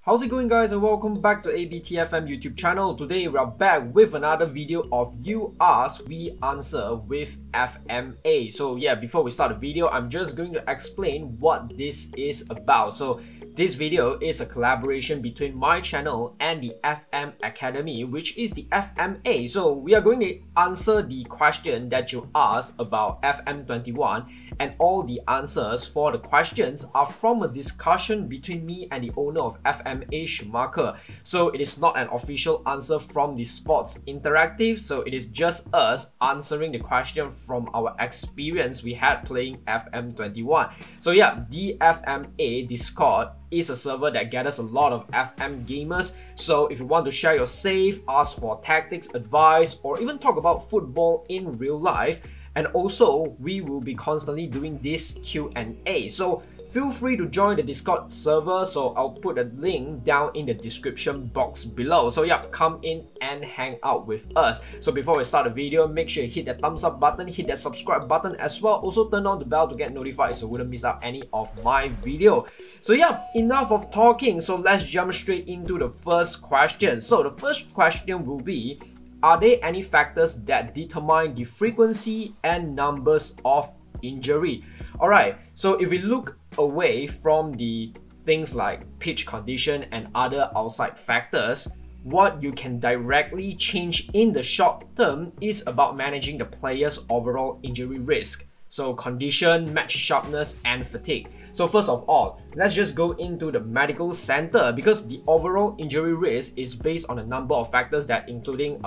How's it going, guys, and welcome back to ABTFM YouTube channel. Today we are back with another video of You Ask, We Answer with FMA. So yeah, before we start the video, I'm just going to explain what this is about. So this video is a collaboration between my channel and the FM Academy, which is the FMA. So we are going to answer the question that you asked about FM21, and all the answers for the questions are from a discussion between me and the owner of FMA Schumacher. So it is not an official answer from the Sports Interactive, so it is just us answering the question from our experience we had playing FM21. So yeah, the FMA Discord is a server that gathers a lot of FM gamers. So if you want to share your save, ask for tactics, advice, or even talk about football in real life, and also we will be constantly doing this Q&A. So feel free to join the Discord server, so I'll put a link down in the description box below. So yeah, come in and hang out with us. So before we start the video, make sure you hit that thumbs up button, hit that subscribe button as well. Also turn on the bell to get notified so you wouldn't miss out any of my video. So yeah, enough of talking, so let's jump straight into the first question. So the first question will be, are there any factors that determine the frequency and numbers of injury? Alright, so if we look away from the things like pitch condition and other outside factors, what you can directly change in the short term is about managing the player's overall injury risk. So condition, match sharpness, and fatigue. So first of all, let's just go into the medical center, because the overall injury risk is based on a number of factors that including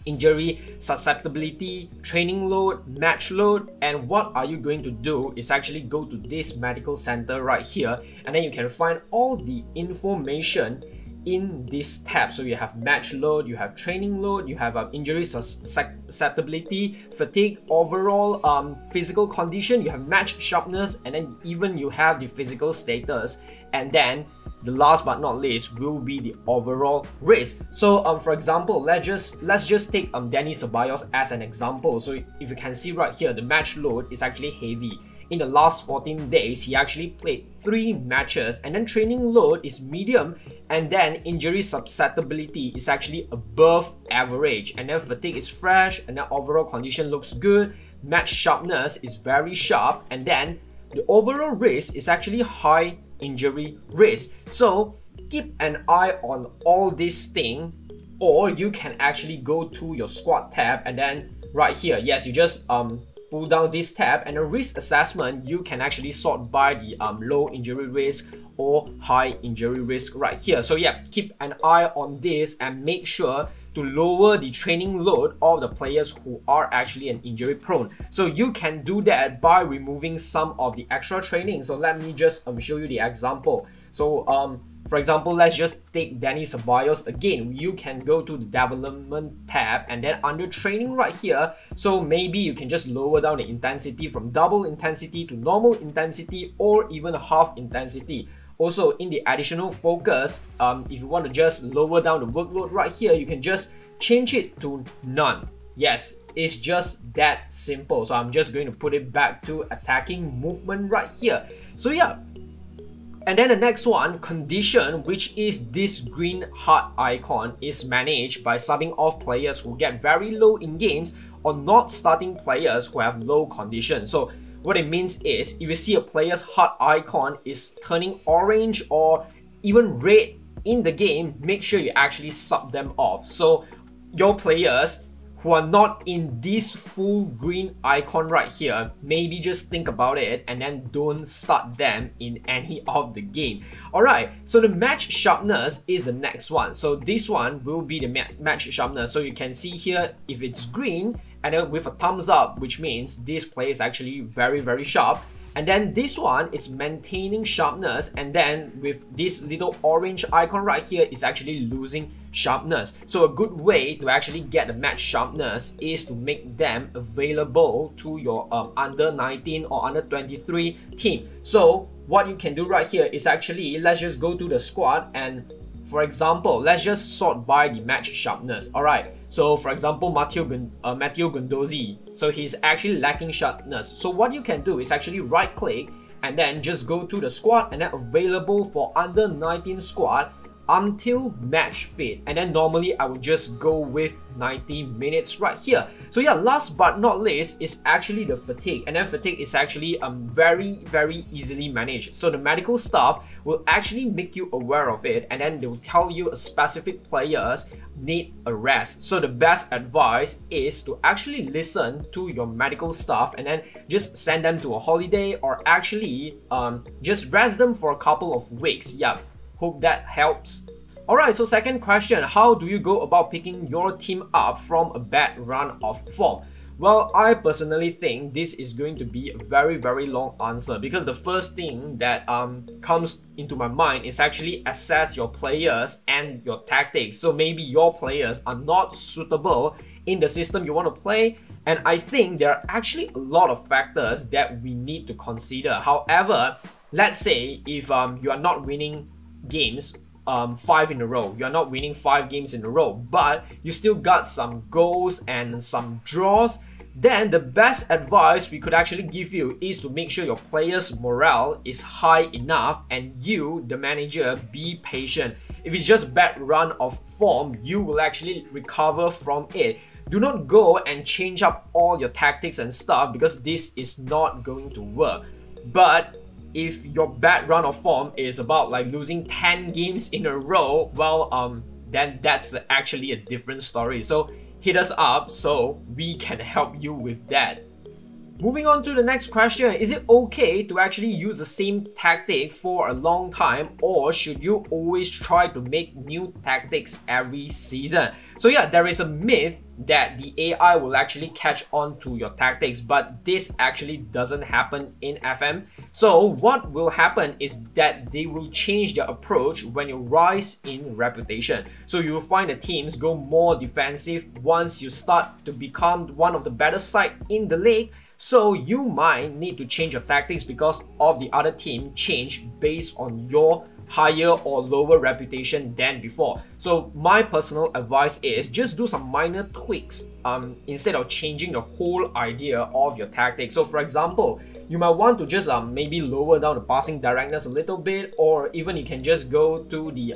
injury susceptibility, training load, match load, and what are you going to do is actually go to this medical center right here, and then you can find all the information in this tab. So you have match load, you have training load, you have injury susceptibility, fatigue, overall physical condition, you have match sharpness, and then even you have the physical status, and then the last but not least will be the overall risk. So for example, let's just take Danny Ceballos as an example. So if you can see right here, the match load is actually heavy. In the last 14 days, he actually played 3 matches, and then training load is medium, and then injury susceptibility is actually above average, and then fatigue is fresh, and then overall condition looks good, match sharpness is very sharp, and then the overall risk is actually high injury risk. So keep an eye on all these things, or you can actually go to your squad tab, and then right here, yes, you just pull down this tab, and a risk assessment, you can actually sort by the low injury risk or high injury risk right here. So yeah, keep an eye on this and make sure to lower the training load of the players who are actually an injury prone. So you can do that by removing some of the extra training. So let me just show you the example. So for example, let's just take Danny Ceballos again. You can go to the development tab, and then under training right here, so maybe you can just lower down the intensity from double intensity to normal intensity, or even half intensity. Also, in the additional focus, if you want to just lower down the workload right here, you can just change it to none. Yes, it's just that simple. So I'm just going to put it back to attacking movement right here. So yeah. And then the next one, condition, which is this green heart icon, is managed by subbing off players who get very low in games, or not starting players who have low condition. So what it means is, if you see a player's heart icon is turning orange or even red in the game, make sure you actually sub them off. So your players who are not in this full green icon right here, maybe just think about it and then don't start them in any of the game. Alright, so the match sharpness is the next one. So this one will be the match sharpness. So you can see here, if it's green and then with a thumbs up, which means this player is actually very sharp. And then this one, it's maintaining sharpness, and then with this little orange icon right here is actually losing sharpness. So a good way to actually get the match sharpness is to make them available to your under 19 or under 23 team. So what you can do right here is actually, let's just go to the squad, and for example, let's just sort by the match sharpness. Alright, so for example, Matteo Guendouzi, so he's actually lacking sharpness. So what you can do is actually right click and then just go to the squad and then available for under 19 squad until match fit, and then normally I would just go with 90 minutes right here. So yeah, last but not least is actually the fatigue, and then fatigue is actually very easily managed. So the medical staff will actually make you aware of it, and then they will tell you a specific players need a rest. So the best advice is to actually listen to your medical staff and then just send them to a holiday, or actually just rest them for a couple of weeks. Yeah, hope that helps. Alright, so second question, how do you go about picking your team up from a bad run of form? Well, I personally think this is going to be a very long answer, because the first thing that comes into my mind is actually assess your players and your tactics. So maybe your players are not suitable in the system you want to play, and I think there are actually a lot of factors that we need to consider. However, let's say if you are not winning games 5 in a row, you're not winning 5 games in a row, but you still got some goals and some draws, then the best advice we could actually give you is to make sure your players' morale is high enough, and you, the manager, be patient. If it's just bad run of form, you will actually recover from it. Do not go and change up all your tactics and stuff, because this is not going to work. But if your bad run of form is about like losing 10 games in a row, well, then that's actually a different story. So hit us up so we can help you with that. Moving on to the next question, is it okay to actually use the same tactic for a long time, or should you always try to make new tactics every season? So yeah, there is a myth that the AI will actually catch on to your tactics, but this actually doesn't happen in FM. So what will happen is that they will change their approach when you rise in reputation. So you will find the teams go more defensive once you start to become one of the better side in the league. So you might need to change your tactics because of the other team change based on your higher or lower reputation than before. So my personal advice is just do some minor tweaks instead of changing the whole idea of your tactics. So for example, you might want to just maybe lower down the passing directness a little bit, or even you can just go to the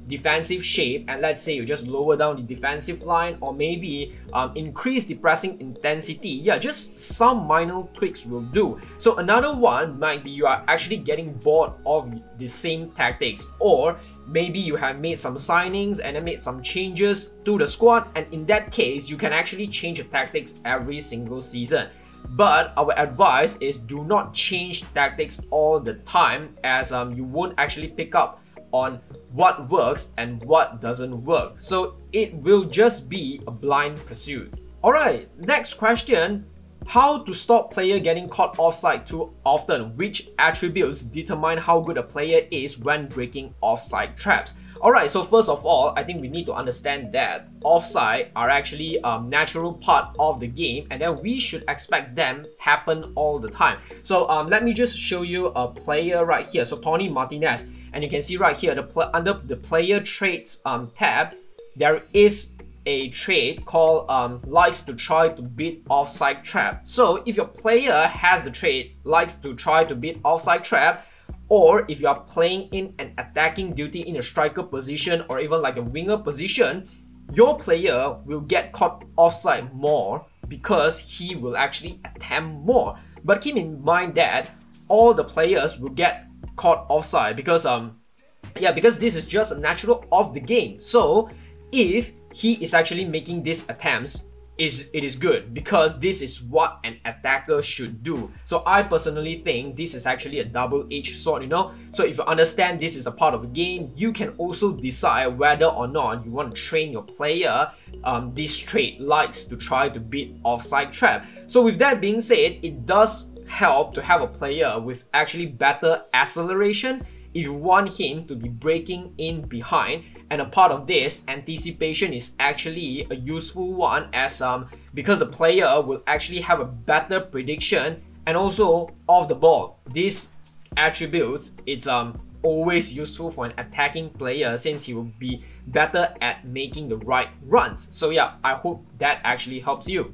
defensive shape, and let's say you just lower down the defensive line, or maybe increase the pressing intensity. Yeah, just some minor tweaks will do. So another one might be you are actually getting bored of the same tactics, or maybe you have made some signings and then made some changes to the squad, and in that case you can actually change your tactics every single season. But our advice is do not change tactics all the time, as you won't actually pick up on what works and what doesn't work. So it will just be a blind pursuit. Alright, next question. How to stop player getting caught offside too often? Which attributes determine how good a player is when breaking offside traps? Alright, so first of all, I think we need to understand that offside are actually a natural part of the game, and then we should expect them happen all the time. So let me just show you a player right here. So Tony Martinez, and you can see right here under the player traits tab, there is a trait called likes to try to beat offside trap. So if your player has the trait likes to try to beat offside trap, or if you are playing in an attacking duty in a striker position or even like a winger position, your player will get caught offside more because he will actually attempt more. But keep in mind that all the players will get caught offside because because this is just a natural of the game. So if he is actually making these attempts, it is good, because this is what an attacker should do. So I personally think this is actually a double-edged sword, you know. So if you understand this is a part of the game, you can also decide whether or not you want to train your player this trait likes to try to beat offside trap. So with that being said, it does help to have a player with actually better acceleration if you want him to be breaking in behind. And a part of this, anticipation is actually a useful one, as because the player will actually have a better prediction and also off the ball. These attributes, it's always useful for an attacking player since he will be better at making the right runs. So yeah, I hope that actually helps you.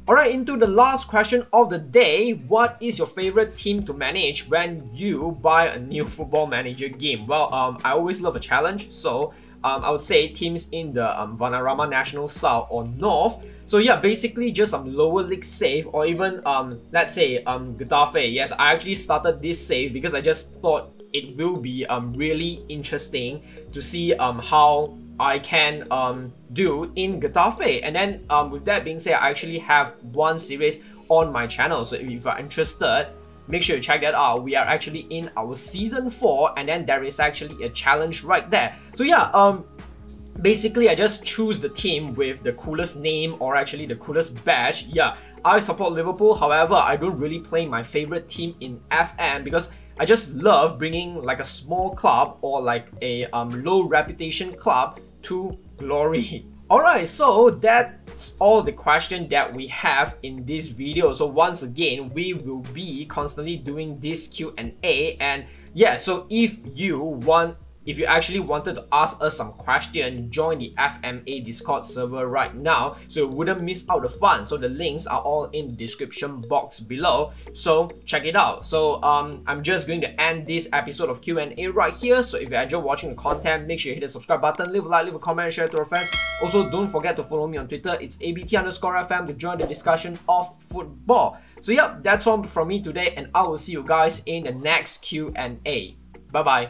Alright, into the last question of the day. What is your favorite team to manage when you buy a new Football Manager game? Well, I always love a challenge, so I would say teams in the Vanarama National South or North. So yeah, basically just lower league save, or even let's say GETAFE. Yes, I actually started this save because I just thought it will be really interesting to see how I can do in GETAFE. And then with that being said, I actually have one series on my channel, so if you are interested, make sure you check that out. We are actually in our season 4, and then there is actually a challenge right there. So yeah, basically I just choose the team with the coolest name, or actually the coolest badge. Yeah, I support Liverpool, however I don't really play my favorite team in FM because I just love bringing like a small club or like a low reputation club to glory. Alright, so that's all the question that we have in this video. So once again, we will be constantly doing this Q&A, and yeah, so if you actually wanted to ask us some question, join the FMA Discord server right now so you wouldn't miss out the fun. So the links are all in the description box below, so check it out. So I'm just going to end this episode of Q&A right here. So if you enjoy watching the content, make sure you hit the subscribe button, leave a like, leave a comment, and share to your friends. Also, don't forget to follow me on Twitter. It's ABT_FM to join the discussion of football. So yeah, that's all from me today, and I will see you guys in the next Q&A. Bye bye.